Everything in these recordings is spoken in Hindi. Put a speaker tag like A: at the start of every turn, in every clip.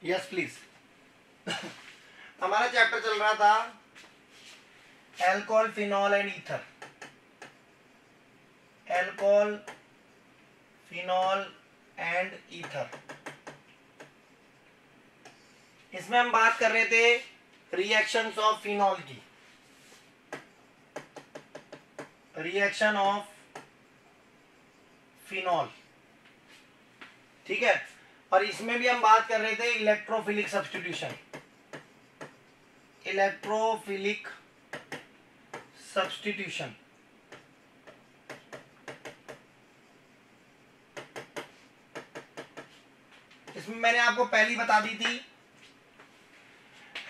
A: Yes please. हमारा चैप्टर चल रहा था alcohol, phenol and ether. Alcohol, phenol and ether. इसमें हम बात कर रहे थे रिएक्शंस ऑफ फिनॉल की, रिएक्शन ऑफ फिनॉल, ठीक है। और इसमें भी हम बात कर रहे थे इलेक्ट्रोफिलिक सब्स्टिट्यूशन, इलेक्ट्रोफिलिक सब्स्टिट्यूशन। इसमें मैंने आपको पहली बता दी थी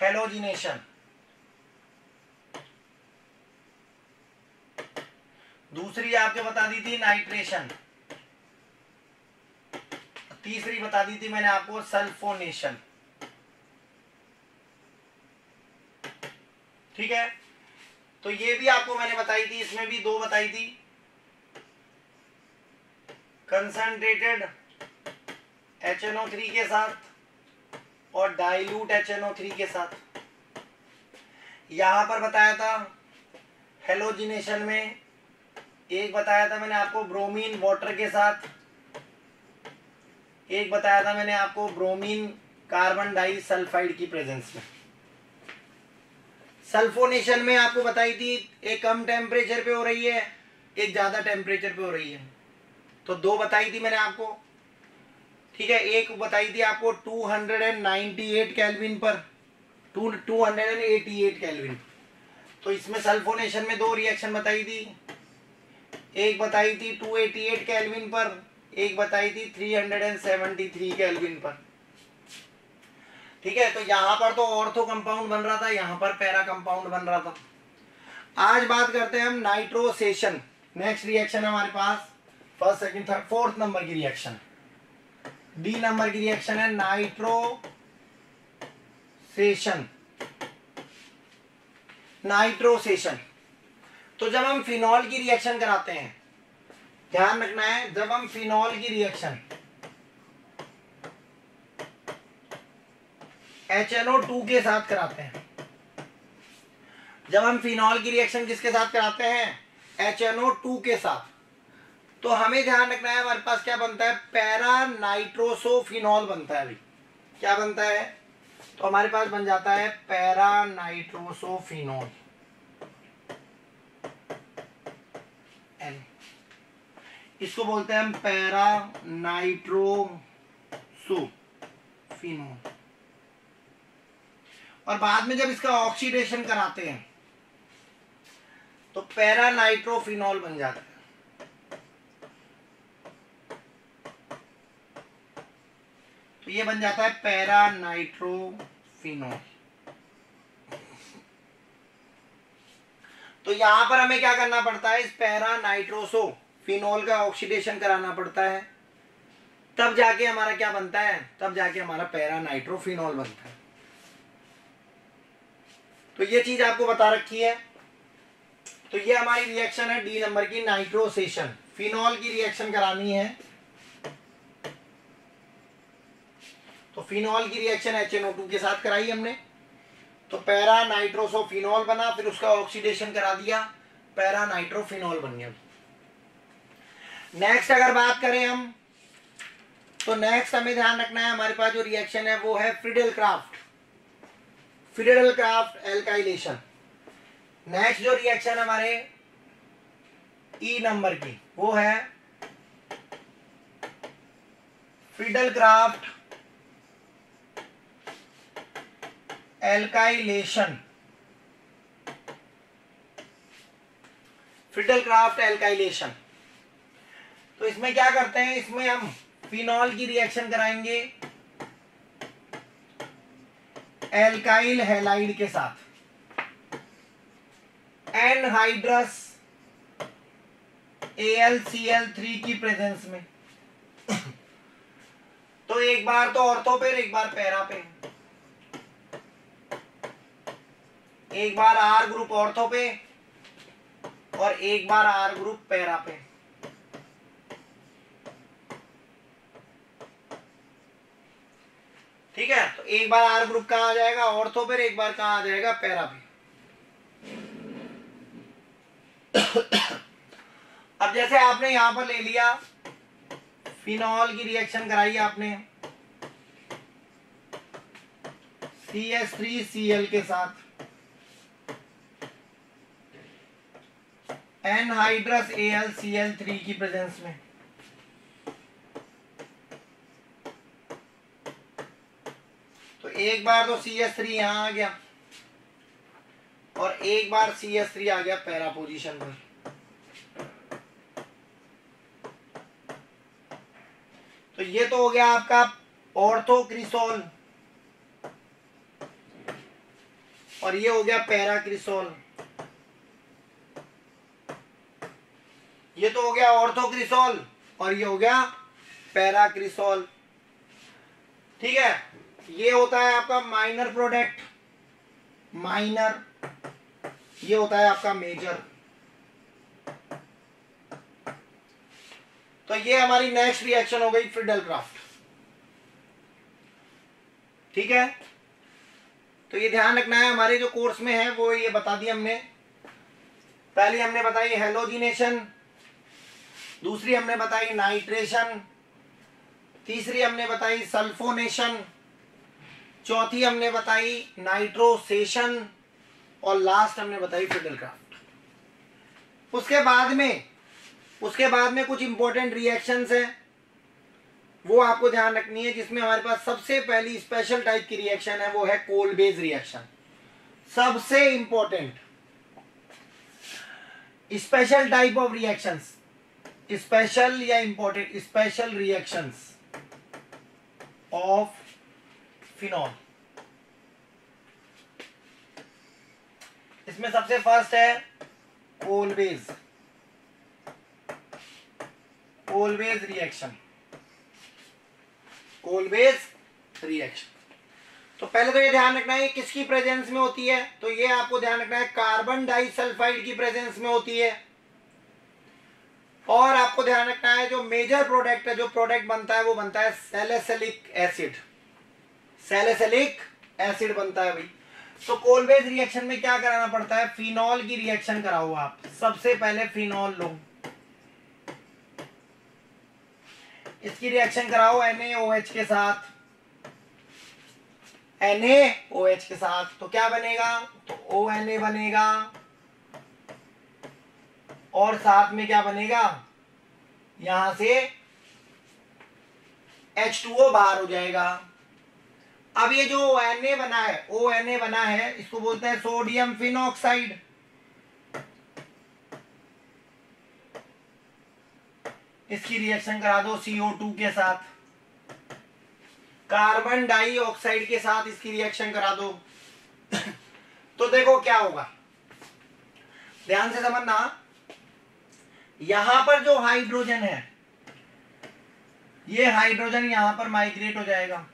A: हेलोजिनेशन, दूसरी आपको बता दी थी नाइट्रेशन, तीसरी बता दी थी मैंने आपको सल्फोनेशन, ठीक है। तो ये भी आपको मैंने बताई थी, इसमें भी दो बताई थी, कंसंट्रेटेड HNO3 के साथ और डाइल्यूट HNO3 के साथ। यहां पर बताया था हेलोजिनेशन में, एक बताया था मैंने आपको ब्रोमीन वाटर के साथ, एक बताया था मैंने आपको ब्रोमीन कार्बन डाइसल्फाइड की प्रेजेंस में। सल्फोनेशन में आपको बताई थी एक कम टेम्परेचर पे हो रही है, एक ज्यादा टेम्परेचर पे हो रही है। तो दो बताई थी मैंने आपको, ठीक है। एक बताई थी आपको 298 केल्विन पर, 288 केल्विन। तो इसमें सल्फोनेशन में दो रिएक्शन बताई थी, एक बताई थी 288 केल्विन पर, एक बताई थी 373 केल्विन पर, ठीक है। तो यहां पर तो ऑर्थो कंपाउंड बन रहा था, यहां पर पैरा कंपाउंड बन रहा था। आज बात करते हैं हम नाइट्रोसेशन। नेक्स्ट रिएक्शन है हमारे पास first, second, third, fourth number की रिएक्शन, डी नंबर की रिएक्शन है नाइट्रोसेशन। नाइट्रोसेशन, तो जब हम फिनॉल की रिएक्शन कराते हैं, ध्यान रखना है, जब हम फिनॉल की रिएक्शन HNO2 के साथ कराते हैं, जब हम फिनॉल की रिएक्शन किसके साथ कराते हैं, HNO2 के साथ, तो हमें ध्यान रखना है हमारे पास क्या बनता है, पैरा नाइट्रोसोफिनॉल बनता है। अभी क्या बनता है, तो हमारे पास बन जाता है पैरा नाइट्रोसोफिनॉल, इसको बोलते हैं हम पैरा नाइट्रोसोफिनॉल। और बाद में जब इसका ऑक्सीडेशन कराते हैं तो पैरा नाइट्रोफिनॉल बन जाता है। तो ये बन जाता है पैरा नाइट्रोफिनॉल। तो यहां पर हमें क्या करना पड़ता है, इस पैरा नाइट्रोसोफिनॉल का ऑक्सीडेशन कराना पड़ता है, तब जाके हमारा क्या बनता है, तब जाके हमारा पैरा नाइट्रोफिनॉल बनता है। तो ये चीज आपको बता रखी है। तो ये हमारी रिएक्शन है डी नंबर की, नाइट्रोसेशन। फिनॉल की रिएक्शन करानी है तो फिनॉल की रिएक्शन HNO2 के साथ कराई हमने, तो पैरा नाइट्रोसोफिनॉल बना, फिर उसका ऑक्सीडेशन करा दिया, पैरा नाइट्रोफिनॉल बन गया। नेक्स्ट अगर बात करें हम, तो नेक्स्ट हमें ध्यान रखना है हमारे पास जो रिएक्शन है वो है Friedel craft, Friedel craft alkylation. Next जो रिएक्शन हमारे ई नंबर की वो है Friedel craft alkylation, Friedel craft alkylation. तो इसमें क्या करते हैं, इसमें हम फिनॉल की रिएक्शन कराएंगे एल्काइल हैलाइड के साथ, एनहाइड्रस AlCl3 की प्रेजेंस में। तो एक बार तो ऑर्थो पे, एक बार पैरा पे, एक बार R ग्रुप ऑर्थो पे और एक बार R ग्रुप पैरा पे। ठीक है, तो एक बार आर ग्रुप कहाँ आ जाएगा, ऑर्थो पर, एक बार कहाँ आ जाएगा, पैरा पे। अब जैसे आपने यहां पर ले लिया, फिनॉल की रिएक्शन कराई आपने CH3Cl के साथ एनहाइड्रस AlCl3 की प्रेजेंस में, तो एक बार तो CH3 यहां आ गया और एक बार CH3 आ गया पैरा पोजीशन पर। तो ये तो हो गया आपका ऑर्थोक्रिसोल और ये हो गया पैराक्रिसोल। ये तो हो गया ऑर्थोक्रिसोल और ये हो गया पैराक्रिसोल। ठीक है, ये होता है आपका माइनर प्रोडक्ट, माइनर, ये होता है आपका मेजर। तो ये हमारी नेक्स्ट रिएक्शन हो गई फ्रीडल-क्राफ्ट। ठीक है, तो ये ध्यान रखना है, हमारे जो कोर्स में है वो ये बता दिया हमने। पहली हमने बताई हेलोजिनेशन, दूसरी हमने बताई नाइट्रेशन, तीसरी हमने बताई सल्फोनेशन, चौथी हमने बताई नाइट्रोसेशन और लास्ट हमने बताई फ्रीडल-क्राफ्ट। उसके बाद में कुछ इंपॉर्टेंट रिएक्शंस हैं, वो आपको ध्यान रखनी है, जिसमें हमारे पास सबसे पहली स्पेशल टाइप की रिएक्शन है वो है कोल बेस रिएक्शन। सबसे important special type of reactions, special या important special reactions of phenol. इसमें सबसे फर्स्ट है कोलवेज रिएक्शन। कोलवेज रिएक्शन, तो पहले तो ये ध्यान रखना है किसकी प्रेजेंस में होती है, तो ये आपको ध्यान रखना है कार्बन डाइसल्फाइड की प्रेजेंस में होती है। और आपको ध्यान रखना है जो मेजर प्रोडक्ट है, जो प्रोडक्ट बनता है वो बनता है सैलिसिलिक एसिड। सैलिसिलिक एसिड बनता है भाई। तो कोलवेज रिएक्शन में क्या कराना पड़ता है, फिनॉल की रिएक्शन कराओ आप। सबसे पहले फिनॉल लो, इसकी रिएक्शन कराओ NaOH के साथ, NaOH के साथ, तो क्या बनेगा, तो ONa बनेगा और साथ में क्या बनेगा, यहां से H2O बाहर हो जाएगा। अब ये जो ONa बना है, ONa बना है, इसको बोलते हैं सोडियम फिनॉक्साइड। इसकी रिएक्शन करा दो CO2 के साथ, कार्बन डाइऑक्साइड के साथ इसकी रिएक्शन करा दो। तो देखो क्या होगा, ध्यान से समझना, यहां पर जो हाइड्रोजन है, ये हाइड्रोजन यहां पर माइग्रेट हो जाएगा,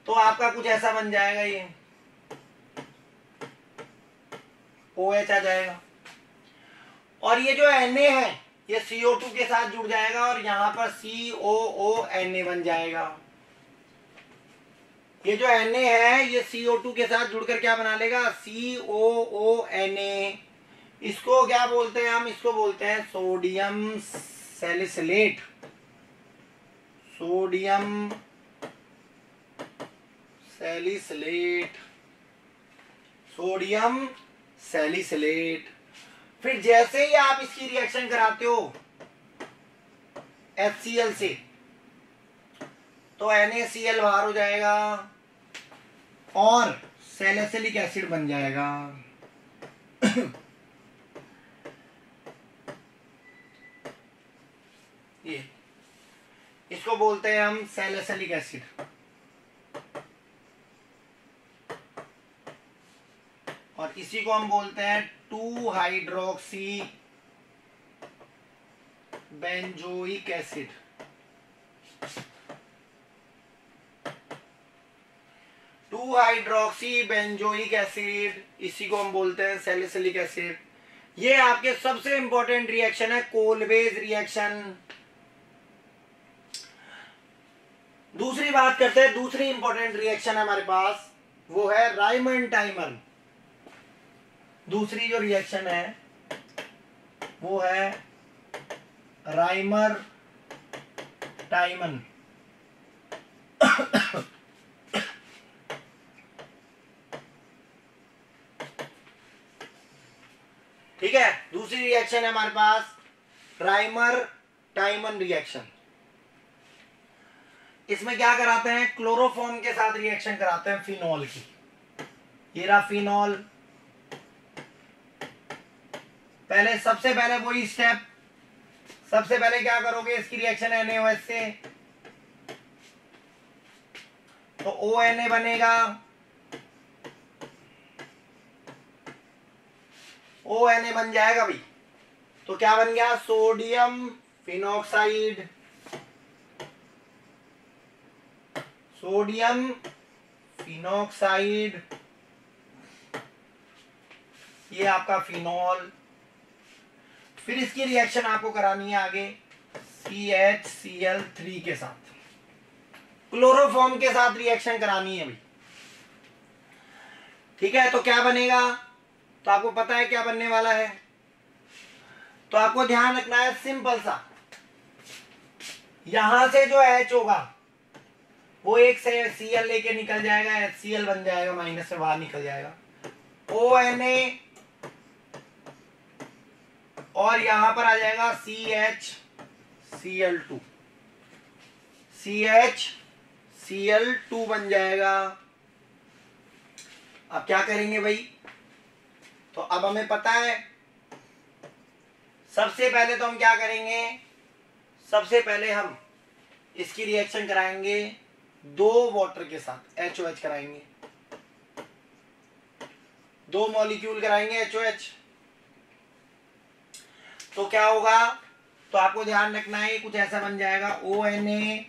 A: तो आपका कुछ ऐसा बन जाएगा, ये OH आ जाएगा। और ये जो Na है ये CO2 के साथ जुड़ जाएगा और यहां पर COONa बन जाएगा। ये जो Na है ये CO2 के साथ जुड़कर क्या बना लेगा, COONa। इसको क्या बोलते हैं हम, इसको बोलते हैं sodium salicylate. Sodium salicylate, sodium salicylate. फिर जैसे ही आप इसकी रिएक्शन कराते हो HCl से, तो NaCl बाहर हो जाएगा और सैलिसिलिक एसिड बन जाएगा। ये इसको बोलते हैं हम सैलिसिलिक एसिड। और इसी को हम बोलते हैं 2 hydroxy benzoic acid. 2 hydroxy benzoic acid, इसी को हम बोलते हैं सैलिसिलिक एसिड। ये आपके सबसे इंपॉर्टेंट रिएक्शन है कोलवेज रिएक्शन। दूसरी बात करते हैं, दूसरी इंपॉर्टेंट रिएक्शन है हमारे पास, वो है राइमन टाइमर। दूसरी जो रिएक्शन है वो है राइमर टाइमन। ठीक है, दूसरी रिएक्शन है हमारे पास राइमर टाइमन रिएक्शन। इसमें क्या कराते हैं, क्लोरोफॉर्म के साथ रिएक्शन कराते हैं फिनॉल की। ये रहा फिनॉल। पहले सबसे पहले वही स्टेप, सबसे पहले क्या करोगे, इसकी रिएक्शन NaOH से, तो ONA बनेगा, ONA बन जाएगा भाई। तो क्या बन गया, सोडियम फिनॉक्साइड, सोडियम फिनॉक्साइड, ये आपका फिनॉल। फिर इसकी रिएक्शन आपको करानी है आगे CHCl3 के साथ, क्लोरोफॉर्म के साथ रिएक्शन करानी है भाई। ठीक है, तो क्या बनेगा, तो आपको पता है क्या बनने वाला है। तो आपको ध्यान रखना है सिंपल सा, यहां से जो H होगा वो एक से Cl लेके निकल जाएगा, HCl बन जाएगा, माइनस से बाहर निकल जाएगा, ONA, और यहां पर आ जाएगा CHCl2, CHCl2 बन जाएगा। अब क्या करेंगे भाई, तो अब हमें पता है, सबसे पहले तो हम क्या करेंगे, सबसे पहले हम इसकी रिएक्शन कराएंगे 2 वाटर के साथ, HOH कराएंगे, 2 मॉलिक्यूल कराएंगे HOH। तो क्या होगा, तो आपको ध्यान रखना है कुछ ऐसा बन जाएगा, ONA,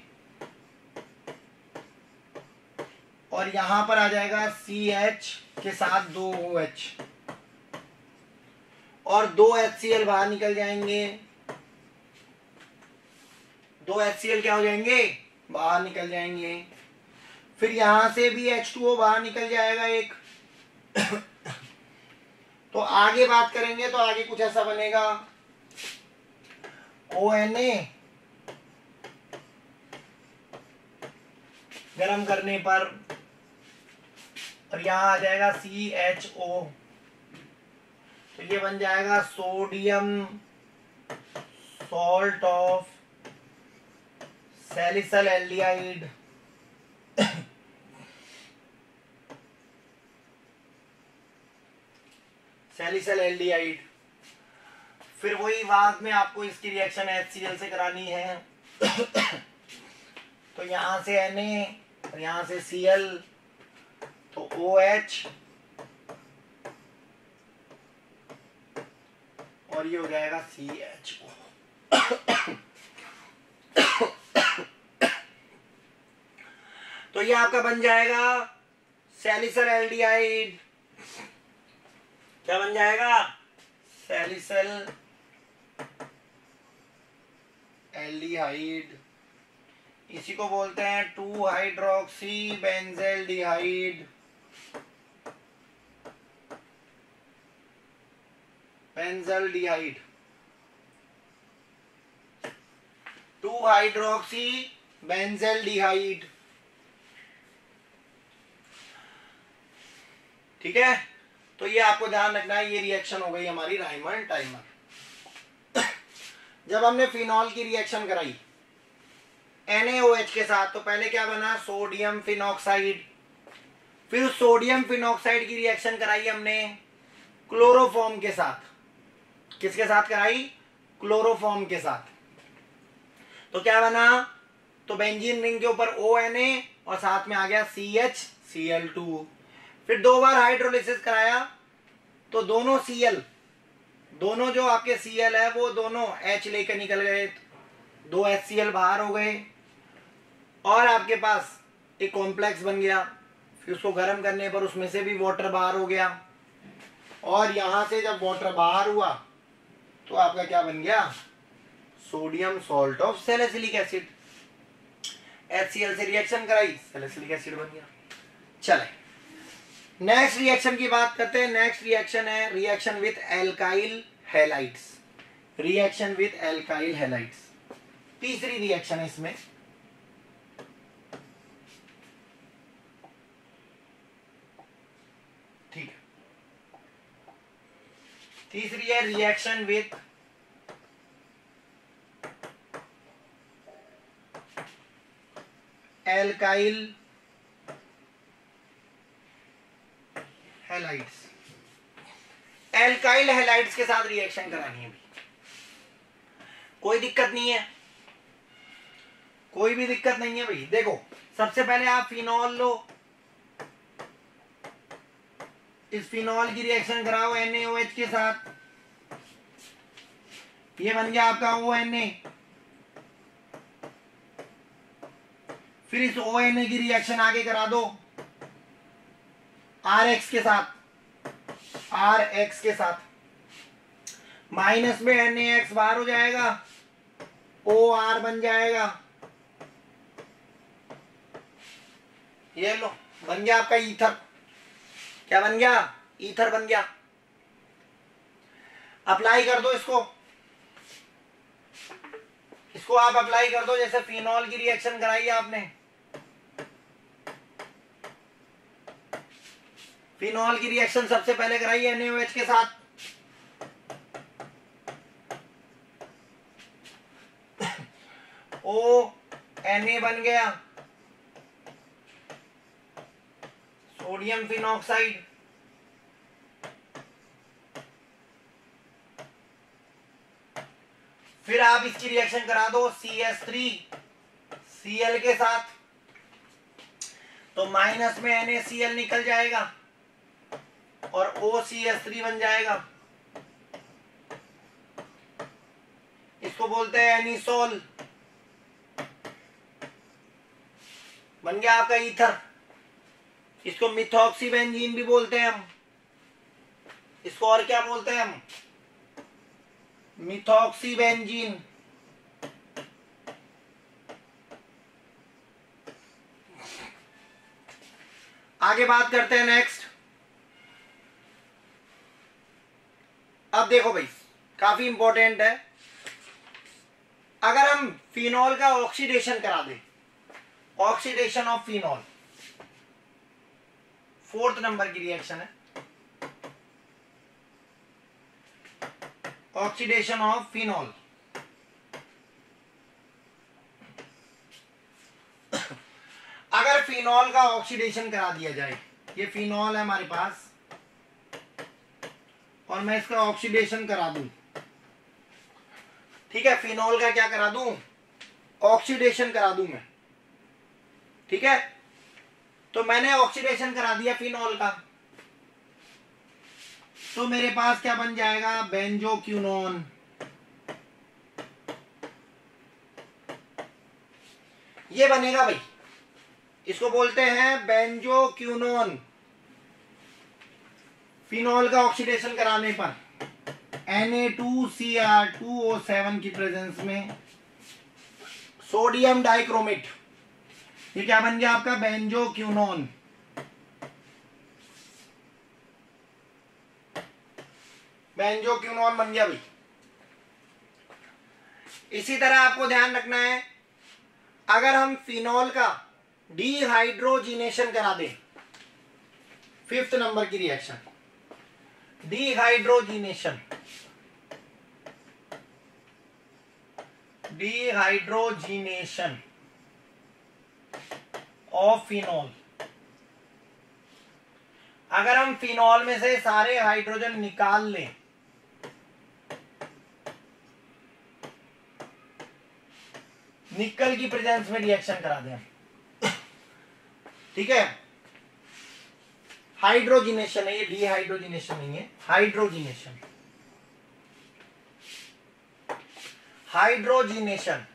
A: और यहां पर आ जाएगा CH के साथ 2 OH, और 2 HCl बाहर निकल जाएंगे, 2 HCl क्या हो जाएंगे, बाहर निकल जाएंगे। फिर यहां से भी H2O बाहर निकल जाएगा एक। तो आगे बात करेंगे तो आगे कुछ ऐसा बनेगा, ONA गरम करने पर, और यहां आ जाएगा CHO, तो ये बन जाएगा sodium salt of salicyl aldehyde. Salicyl aldehyde. फिर वही बाद में आपको इसकी रिएक्शन HCl से करानी है। तो यहां से Na और यहां से Cl, तो OH, और ये हो जाएगा CHO। तो ये आपका बन जाएगा सैलिसिल एल्डिहाइड। क्या बन जाएगा, सैलिसिल एल्डिहाइड। इसी को बोलते हैं 2 hydroxy benzaldehyde, benzaldehyde, 2 hydroxy benzaldehyde. ठीक है, तो ये आपको ध्यान रखना है, ये रिएक्शन हो गई हमारी राइमन टाइमर। जब हमने फिनॉल की रिएक्शन कराई NaOH के साथ, तो पहले क्या बना, सोडियम फिनॉक्साइड। फिर सोडियम फिनॉक्साइड की रिएक्शन कराई हमने क्लोरोफॉर्म के साथ। किसके साथ कराई, क्लोरोफॉर्म के साथ। तो क्या बना, तो बेंजीन रिंग के ऊपर ONA और साथ में आ गया CHCl2। फिर 2 बार हाइड्रोलिसिस कराया, तो दोनों Cl, दोनों जो आपके Cl है वो दोनों H लेकर निकल गए, 2 HCl बाहर हो गए, और आपके पास एक कॉम्प्लेक्स बन गया। फिर उसको गर्म करने पर उसमें से भी वाटर बाहर हो गया, और यहां से जब वाटर बाहर हुआ तो आपका क्या बन गया, sodium salt of salicylic acid. HCl से रिएक्शन कराई, सैलिसिलिक एसिड बन गया। चले नेक्स्ट रिएक्शन की बात करते हैं। नेक्स्ट रिएक्शन है reaction with alkyl halides. Reaction with alkyl halides तीसरी रिएक्शन है इसमें। ठीक है, तीसरी है reaction with alkyl halides. Alkyl halides के साथ रिएक्शन करानी है, कोई दिक्कत नहीं है, कोई भी दिक्कत नहीं है भाई। देखो सबसे पहले आप फिनॉल लो, इस फिनॉल की रिएक्शन कराओ NaOH के साथ, ये बन गया आपका ONA। फिर इस ONA की रिएक्शन आगे करा दो RX के साथ, RX के साथ माइनस में NaX बाहर हो जाएगा, OR बन जाएगा। ये लो बन गया आपका ईथर। क्या बन गया? ईथर बन गया। अप्लाई कर दो इसको, इसको आप अप्लाई कर दो। जैसे फिनॉल की रिएक्शन कराई है आपने, फिनॉल की रिएक्शन सबसे पहले कराई है NaOH के साथ, ONA बन गया, सोडियम फिनॉक्साइड। फिर आप इसकी रिएक्शन करा दो CH3Cl के साथ, तो माइनस में NaCl निकल जाएगा और OCH3 बन जाएगा। इसको बोलते हैं एनिसोल, बन गया आपका ईथर। इसको मिथॉक्सीबेंजीन भी बोलते हैं हम, इसको और क्या बोलते हैं हम? मिथॉक्सीबेंजीन। आगे बात करते हैं नेक्स्ट। अब देखो भाई काफी इंपॉर्टेंट है, अगर हम फिनॉल का ऑक्सीडेशन करा दें, oxidation of phenol, 4th number की रिएक्शन है ऑक्सीडेशन ऑफ फिनॉल। अगर फिनॉल का ऑक्सीडेशन करा दिया जाए, ये फिनॉल है हमारे पास और मैं इसका ऑक्सीडेशन करा दूं, ठीक है, फिनॉल का क्या करा दूं? ऑक्सीडेशन करा दूं मैं, ठीक है। तो मैंने ऑक्सीडेशन करा दिया फिनॉल का, तो मेरे पास क्या बन जाएगा? बेंजोक्विनोन। ये बनेगा भाई, इसको बोलते हैं बेंजोक्विनोन। फिनॉल का ऑक्सीडेशन कराने पर Na2Cr2O7 की प्रेजेंस में सोडियम डाइक्रोमेट, ये क्या बन गया आपका? बेंजोक्विनोन। बेंजोक्विनोन बन गया भाई। इसी तरह आपको ध्यान रखना है, अगर हम फिनॉल का डिहाइड्रोजिनेशन करा दें, 5th नंबर की reaction, dehydrogenation, dehydrogenation of phenol. अगर हम फिनॉल में से सारे हाइड्रोजन निकाल लें, निकल की प्रेजेंस में रिएक्शन करा दें, ठीक है, हाइड्रोजिनेशन है ये, डिहाइड्रोजिनेशन नहीं है, हाइड्रोजिनेशन, हाइड्रोजिनेशन।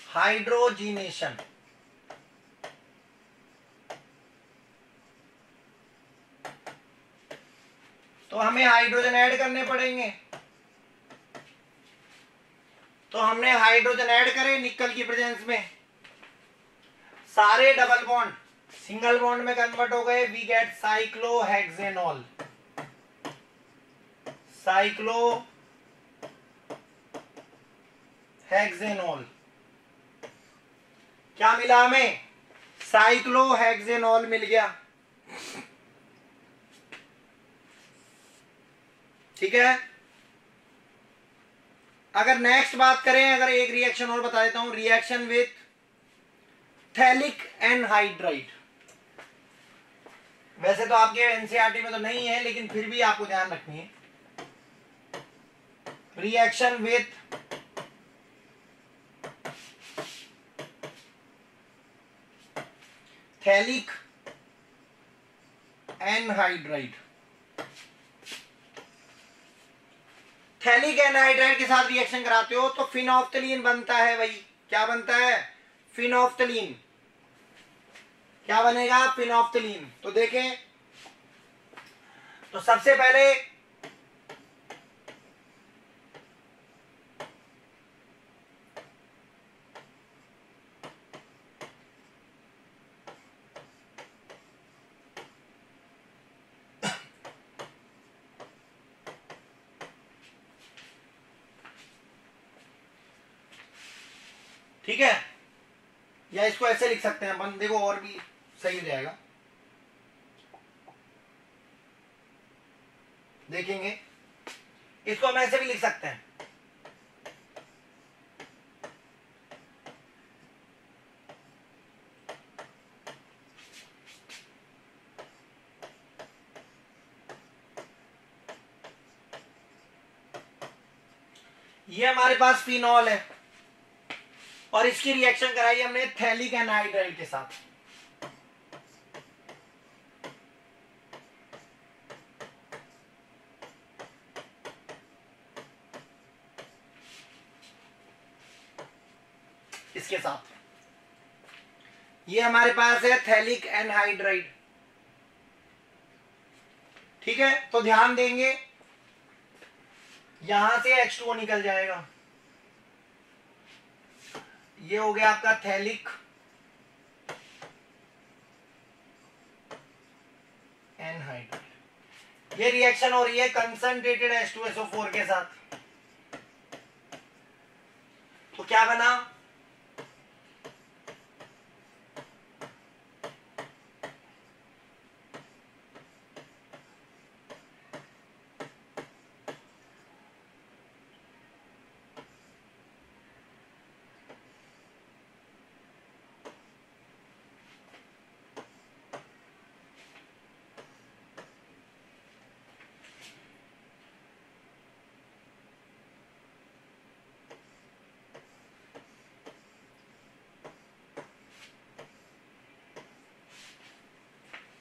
A: हाइड्रोजिनेशन तो हमें हाइड्रोजन ऐड करने पड़ेंगे। तो हमने हाइड्रोजन ऐड करे निकल की प्रेजेंस में, सारे डबल बॉन्ड सिंगल बॉन्ड में कन्वर्ट हो गए, वी गेट साइक्लोहेक्सेनॉल। साइक्लोहेक्सेनॉल क्या मिला हमें? साइक्लोहेक्सेनॉल मिल गया। ठीक है। अगर नेक्स्ट बात करें, अगर एक रिएक्शन और बता देता हूं, रिएक्शन विथ थैलिक एनहाइड्राइड। वैसे तो आपके एनसीईआरटी में तो नहीं है, लेकिन फिर भी आपको ध्यान रखनी है। Reaction with phthalic anhydride. Phthalic anhydride के साथ रिएक्शन कराते हो तो फिनोफ्थलीन बनता है भाई। क्या बनता है? फिनोफ्थलीन। क्या बनेगा? फिनोफ्थलीन। तो देखें, तो सबसे पहले ठीक है, या इसको ऐसे लिख सकते हैं अपन, देखो और भी सही हो जाएगा। देखेंगे, इसको हम ऐसे भी लिख सकते हैं। ये हमारे पास फिनॉल है और इसकी रिएक्शन कराई हमने थैलिक एनहाइड्राइड के साथ। इसके साथ ये हमारे पास है थैलिक एनहाइड्राइड। ठीक है, तो ध्यान देंगे, यहां से H2O निकल जाएगा। ये हो गया आपका थैलिक एनहाइड्राइड। ये रिएक्शन हो रही है कंसंट्रेटेड H2SO4 के साथ। तो क्या बना?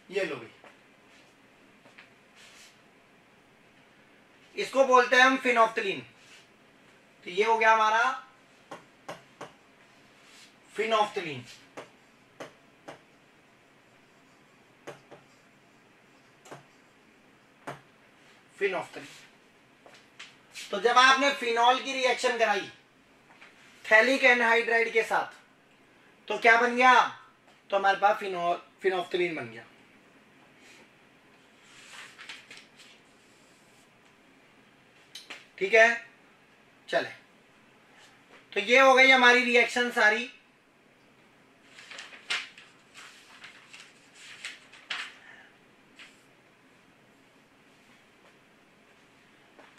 A: ये लो भाई, इसको बोलते हैं हम फिनोफ्थलीन। तो ये हो गया हमारा फिनोफ्थलीन। फिनोफ्थलीन। तो जब आपने फिनॉल की रिएक्शन कराई थैलिक एनहाइड्राइड के साथ, तो क्या बन गया? तो हमारे पास फिनोफ्थलीन बन गया। ठीक है, चले, तो ये हो गई हमारी रिएक्शन सारी।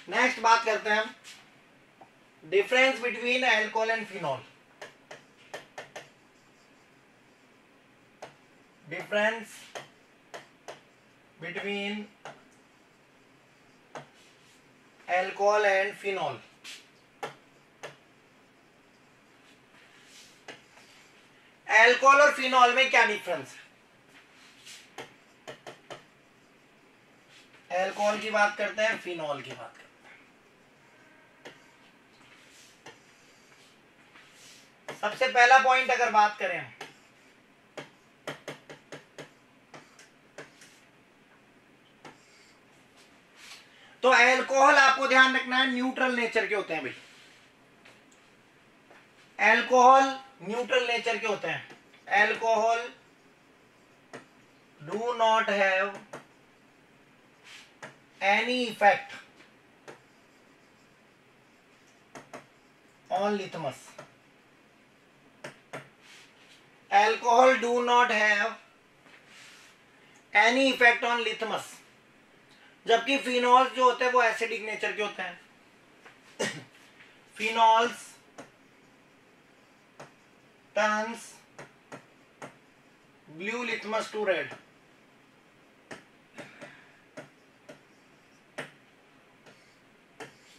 A: नेक्स्ट बात करते हैं हम difference between alcohol and phenol. Difference between alcohol and phenol. Alcohol और फिनॉल में क्या डिफरेंस है? अल्कोहल की बात करते हैं, फिनॉल की बात करते हैं। सबसे पहला पॉइंट अगर बात करें, तो एल्कोहल आपको ध्यान रखना है न्यूट्रल नेचर के होते हैं भाई, एल्कोहल न्यूट्रल नेचर के होते हैं। Alcohol do not have any effect on litmus. Alcohol do not have any effect on litmus, जबकि फिनॉल्स जो होते हैं वो एसिडिक नेचर के होते हैं। Phenols turns blue litmus to red.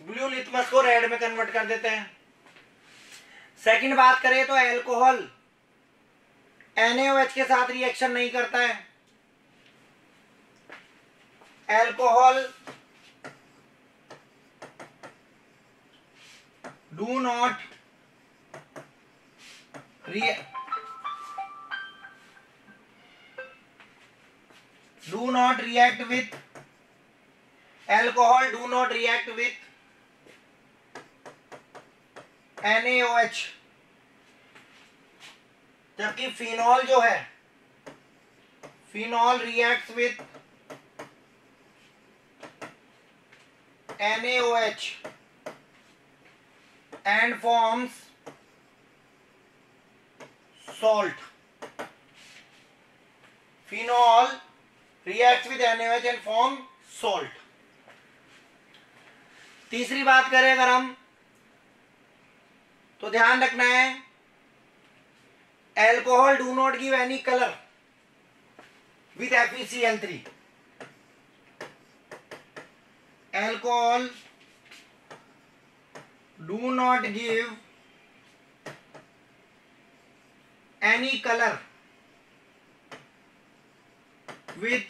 A: Blue litmus को रेड में कन्वर्ट कर देते हैं। सेकंड बात करें तो एल्कोहल NaOH के साथ रिएक्शन नहीं करता है। Alcohol do not react with alcohol do not react with NaOH, जबकि फिनॉल जो है phenol reacts with NaOH and forms salt. Phenol reacts with NaOH and form salt. तीसरी बात करें अगर हम तो ध्यान रखना है alcohol do not give any colour with FeCl3। alcohol do not give any color with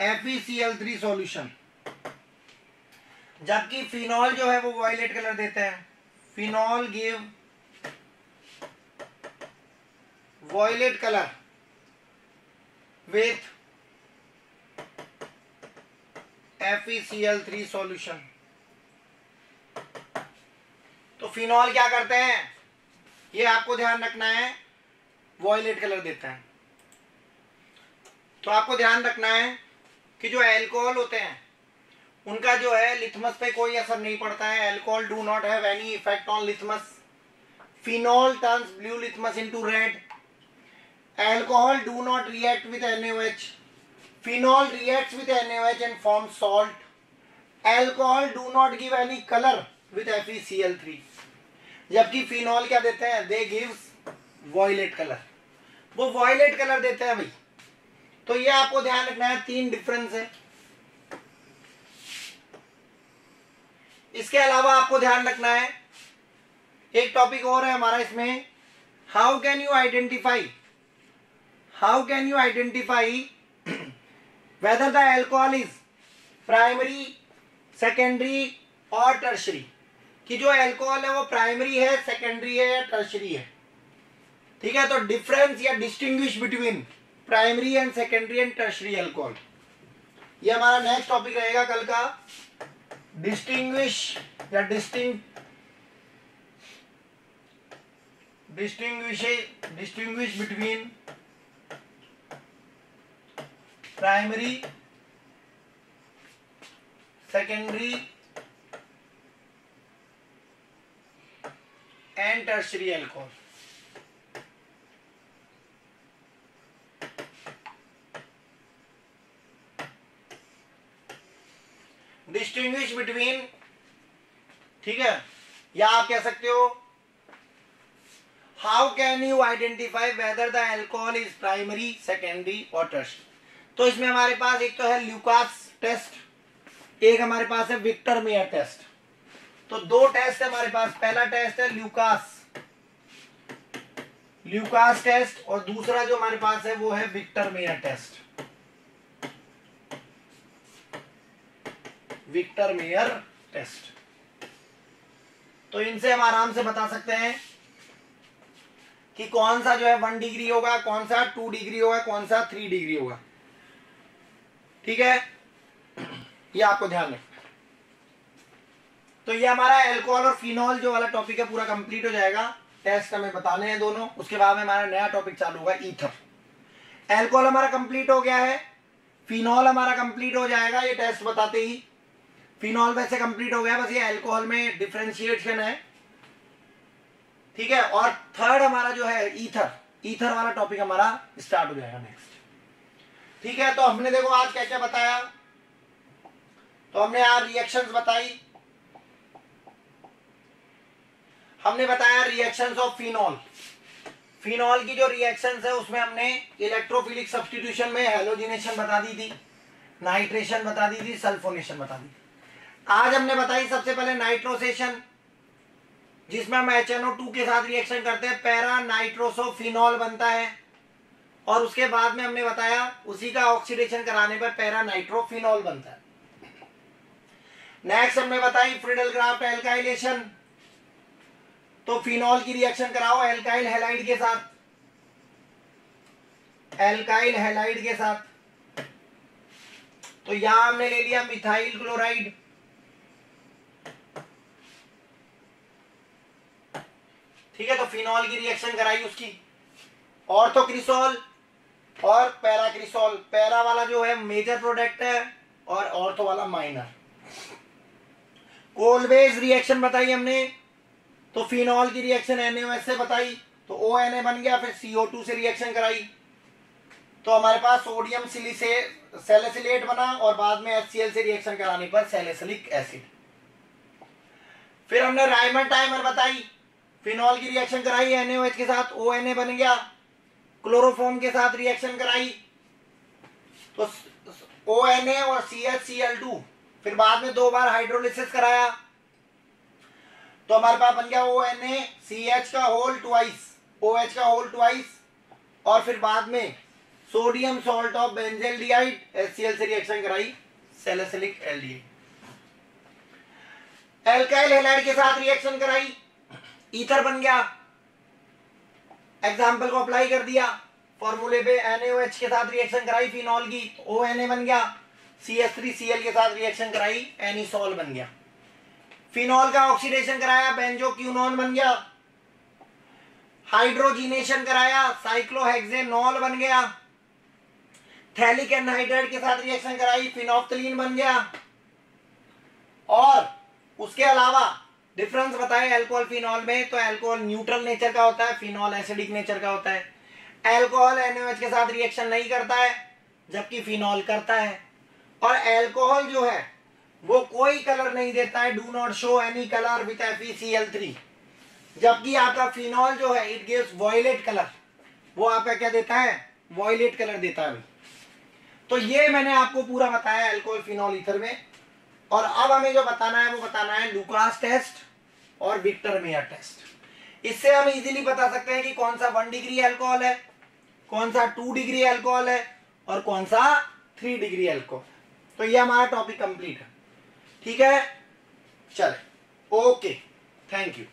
A: FeCl3 solution, जबकि फिनॉल जो है वो वायलेट कलर देते हैं। Phenol give violet colour with FeCl3 solution. तो फिनॉल क्या करते हैं ये आपको ध्यान रखना है, वायलेट कलर देता है। तो आपको ध्यान रखना है कि जो एल्कोहल होते हैं उनका जो है लिथमस पे कोई असर नहीं पड़ता है। Alcohol do not have any effect on litmus. Phenol turns blue litmus into red. Alcohol do not react with NaOH। Phenol reacts with NaOH and forms salt. Alcohol do not give any color with FeCl3, जबकि फिनॉल क्या देते हैं they gives violet color, वो violet color देते हैं भाई। तो ये आपको ध्यान रखना है, तीन डिफरेंस है। इसके अलावा आपको ध्यान रखना है एक टॉपिक और है हमारा इसमें, how can you identify whether the alcohol is primary, secondary और tertiary, कि जो अल्कोहल है वो प्राइमरी है, सेकेंडरी है या टर्शरी है। ठीक है, तो डिफरेंस या distinguish between primary and secondary and tertiary alcohol, ये हमारा नेक्स्ट टॉपिक रहेगा कल का। डिस्टिंग्विश या distinguish between primary, secondary and tertiary alcohol. Distinguish between, ठीक है, या आप कह सकते हो how can you identify whether the alcohol is primary, secondary और टर्शरी। तो इसमें हमारे पास एक तो है ल्यूकास टेस्ट, एक हमारे पास है विक्टर मेयर टेस्ट। तो दो टेस्ट है हमारे पास, पहला टेस्ट है ल्यूकास टेस्ट और दूसरा जो हमारे पास है वो है Victor Meyer test. Victor Meyer test, तो इनसे हम आराम से बता सकते हैं कि कौन सा जो है 1 डिग्री होगा, कौन सा 2 डिग्री होगा, कौन सा 3 डिग्री होगा। ठीक है, ये आपको ध्यान रखना। तो ये हमारा अल्कोहल और फिनॉल जो वाला टॉपिक है पूरा कंप्लीट हो जाएगा। टेस्ट हमें बताने हैं दोनों, उसके बाद में हमारा नया टॉपिक चालू होगा ईथर। अल्कोहल हमारा कंप्लीट हो गया है, फिनॉल हमारा कंप्लीट हो जाएगा ये टेस्ट बताते ही। फिनॉल वैसे कंप्लीट हो गया, बस ये अल्कोहल में डिफरेंशिएशन है, ठीक है। और थर्ड हमारा जो है ईथर, ईथर वाला टॉपिक हमारा स्टार्ट हो जाएगा नेक्स्ट, ठीक है। तो हमने देखो आज क्या क्या बताया। तो हमने आज रिएक्शंस बताई, हमने बताया रिएक्शंस ऑफ फिनॉल। फिनॉल की जो रिएक्शंस है उसमें हमने इलेक्ट्रोफिलिक सब्स्टिट्यूशन में हैलोजिनेशन बता दी थी, नाइट्रेशन बता दी थी, सल्फोनेशन बता दी थी। आज हमने बताई सबसे पहले नाइट्रोसेशन, जिसमें हम HNO2 के साथ रिएक्शन करते हैं, पैरा नाइट्रोसोफिनॉल बनता है। और उसके बाद में हमने बताया उसी का ऑक्सीडेशन कराने पर पैरा नाइट्रोफिनॉल बनता है। नेक्स्ट हमने बताई फ्रीडल क्राफ्ट एल्काइलेशन। तो फिनॉल की रिएक्शन कराओ एल्काइल हैलाइड के साथ, एल्काइल हैलाइड के साथ। तो यहां हमने ले लिया मिथाइल क्लोराइड, ठीक है। तो फिनॉल की रिएक्शन कराई उसकी, ऑर्थोक्रिसोल और पैराक्रिसोल। पैरा वाला जो है मेजर प्रोडक्ट है और ऑर्थो वाला माइनर। कोलवेज रिएक्शन बताई हमने। तो फिनॉल की रिएक्शन NaOH से बताई, तो ONA बन गया, फिर CO2 से रिएक्शन कराई तो हमारे पास सोडियम सैलिसिलेट बना, और बाद में HCl से रिएक्शन कराने पर सैलिसिलिक एसिड। फिर हमने राइमर टाइमर बताई, फिनॉल की रिएक्शन कराई NaOH के साथ, ONA बन गया, क्लोरोफॉर्म के साथ रिएक्शन कराई तो ONA और CHCl2, फिर बाद में 2 बार हाइड्रोलिसिस कराया तो हमारे पास बन गया ONA CH का होल ट्वाइस, OH का होल ट्वाइस, और फिर बाद में sodium salt of benzaldehyde HCl से रिएक्शन कराई सैलिसिलिक एल्डिहाइड। एल्काइल हैलाइड के साथ रिएक्शन कराई, ईथर बन गया, एग्जाम्पल को अप्लाई कर दिया फॉर्मूले पे। NaOH के साथ रिएक्शन कराई फिनॉल की, ONA बन गया, CH3Cl के साथ रिएक्शन कराई एनिसोल बन गया। फिनॉल का ऑक्सीडेशन कराया बेंजोक्विनोन बन गया, हाइड्रोजिनेशन कराया साइक्लोहेक्सेनॉल बन गया, थैलिक एनहाइड्राइड के साथ रिएक्शन कराई फिनोफ्थलीन बन गया। और उसके अलावा डिफरेंस बताए अल्कोहल फिनॉल में, तो अल्कोहल न्यूट्रल नेचर का होता है, फिनॉल एसिडिक नेचर का होता है। अल्कोहल NaOH के साथ रिएक्शन नहीं करता है, जबकि फिनॉल करता है। और अल्कोहल जो है वो कोई कलर नहीं देता है, do not show any colour with FeCl3, जबकि आपका फिनॉल जो है इट गिव्स वॉयलेट कलर, वो आपका क्या देता है, वॉयलेट कलर देता है। तो ये मैंने आपको पूरा बताया अल्कोहल फिनॉल ईथर में। और अब हमें जो बताना है वो बताना है लुकास टेस्ट और विक्टर मेयर टेस्ट। इससे हम इजीली बता सकते हैं कि कौन सा 1 डिग्री अल्कोहल है, कौन सा 2 डिग्री अल्कोहल है और कौन सा 3 डिग्री अल्कोहल। तो ये हमारा टॉपिक कंप्लीट है, ठीक है। चले, ओके, थैंक यू।